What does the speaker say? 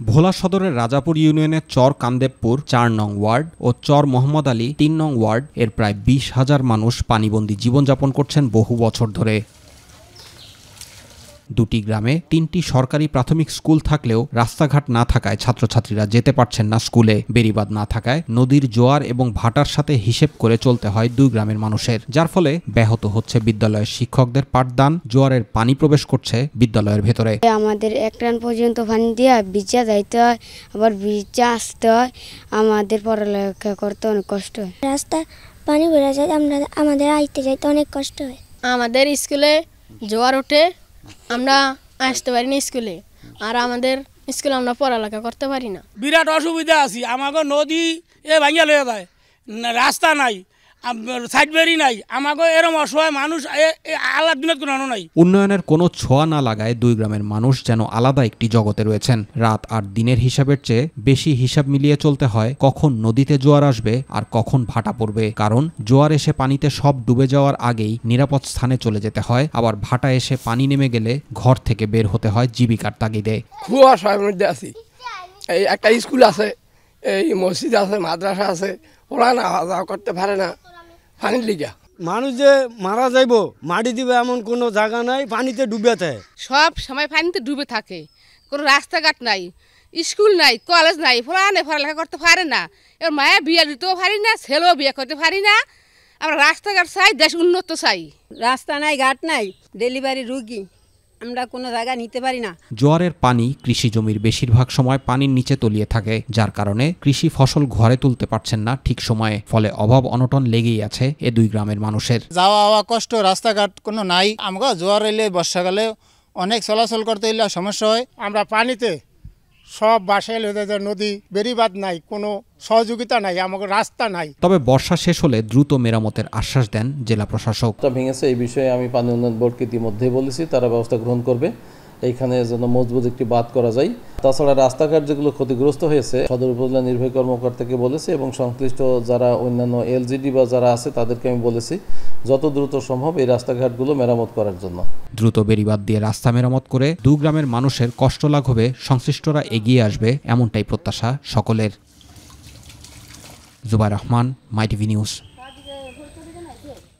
ভোলা সদরের রাজাপুর ইউনিয়নের চর কান্দেবপুর ৪ নং ওয়ার্ড ও চর মোহাম্মদ আলী ৩ নং ওয়ার্ড এর প্রায় ২০,০০০ মানুষ পানিবন্দী জীবনযাপন করছেন বহু বছর ধরে। দুটি গ্রামে ৩টি সরকারি প্রাথমিক স্কুল থাকলেও রাস্তাঘাট না থাকায় ছাত্রছাত্রীরা যেতে পারছেন না স্কুলে। বেড়িবাঁধ না থাকায় নদীর জোয়ার এবং ভাটার সাথে হিসেব করে চলতে হয় দুই গ্রামের মানুষের, যার ফলে ব্যাহত হচ্ছে বিদ্যালয়ের শিক্ষকদের পাঠদান। জোয়ারের পানি প্রবেশ করছে বিদ্যালয়ের ভেতরে। আমাদের ১ রান পর্যন্ত পানি দিয়ে ভিজা যাইতে হয়, আবার ভিজা আসতে হয়। আমাদের পড়ালেখা করতে অনেক কষ্ট হয়। রাস্তা পানি ভরে যায়, আমাদের আইতে যাইতে অনেক কষ্ট হয়। আমাদের স্কুলে জোয়ার ওঠে, আমরা আসতে পারি না স্কুলে, আর আমাদের স্কুলে আমরা পড়ালেখা করতে পারি না। বিরাট অসুবিধা আছি। আমাকে নদী ভাঙিয়া লয়ে যায়, রাস্তা নাই, সাইড বেরি নাই। আমাকে এরকম অসহায় মানুষ আলাদা দিনের কোনো নাই। উন্নয়নের কোনো ছোঁয়া না লাগায় দুই গ্রামের মানুষ যেন আলাদা একটি জগতে রয়েছেন। রাত আর দিনের হিসাবের চেয়ে বেশি হিসাব মিলিয়ে চলতে হয় কখন নদীতে জোয়ার আসবে আর কখন ভাটা পড়বে। কারণ জোয়ার এসে পানিতে সব ডুবে যাওয়ার আগেই নিরাপদ স্থানে চলে যেতে হয়, আবার ভাটা এসে পানি নেমে গেলে ঘর থেকে বের হতে হয় জীবিকার তাগিদে। খুব অসহায়ের মধ্যে আছি। এই একটা স্কুল আছে, এই মসজিদ আছে, মাদ্রাসা আছে, ওরা না যাওয়া করতে পারে না পানির লিগা। মানুষ যে মারা যাইব মাটি দিবে এমন কোনো জায়গা নাই, পানিতে ডুবে থাকে, সব সময় পানিতে ডুবে থাকে। কোনো রাস্তাঘাট নাই, স্কুল নাই, কলেজ নাই, পড়ালেখা করতে পারে না। এবার মায়ের বিয়ে দিতেও পারি না, ছেলেও বিয়ে করতে পারি না। আমরা রাস্তাঘাট চাই, দেশ উন্নত চাই। রাস্তা নাই, ঘাট নাই, ডেলিভারি রুগী, আমরা কোনো জায়গা নিতে পারি না। জোয়ারের পানি কৃষি জমির বেশিরভাগ সময় পানির নিচে তলিয়ে থাকে, যার কারণে কৃষি ফসল ঘরে তুলতে পারছেন না ঠিক সময়ে। ফলে অভাব অনটন লেগেই আছে এ দুই গ্রামের মানুষের। যাওয়া আওয়া কষ্ট, রাস্তাঘাট কোনো নাই। আমরা জোয়ার এলে বর্ষাকালে অনেক চলাচল করতে এলে সমস্যা হয়। আমরা পানিতে সব বাসায় নদী, বেড়িবাঁধ নাই, কোনো সহযোগিতা নাই, আমাকে রাস্তা নাই। তবে বর্ষা শেষ হলে দ্রুত মেরামতের আশ্বাস দেন জেলা প্রশাসক। ভেঙেছে এই বিষয়ে আমি পানি উন্নয়ন বোর্ডকে ইতিমধ্যেই বলেছি, তারা ব্যবস্থা গ্রহণ করবে এইখানে যেন মজবুত একটি বাঁধ করা যায়। তাছাড়া রাস্তাঘাট যেগুলো ক্ষতিগ্রস্ত হয়েছে সদর উপজেলা নির্বাহী কর্মকর্তাকে বলেছি এবং সংশ্লিষ্ট যারা অন্যান্য এলজিডি বা যারা আছে তাদেরকে আমি বলেছি যত দ্রুত সম্ভব এই রাস্তাঘাটগুলো মেরামত করার জন্য। দ্রুত বেড়িবাঁধ দিয়ে রাস্তা মেরামত করে দু গ্রামের মানুষের কষ্ট লাঘবে সংশ্লিষ্টরা এগিয়ে আসবে, এমনটাই প্রত্যাশা সকলের। জুবাইর রহমান, মাই টিভি নিউজ।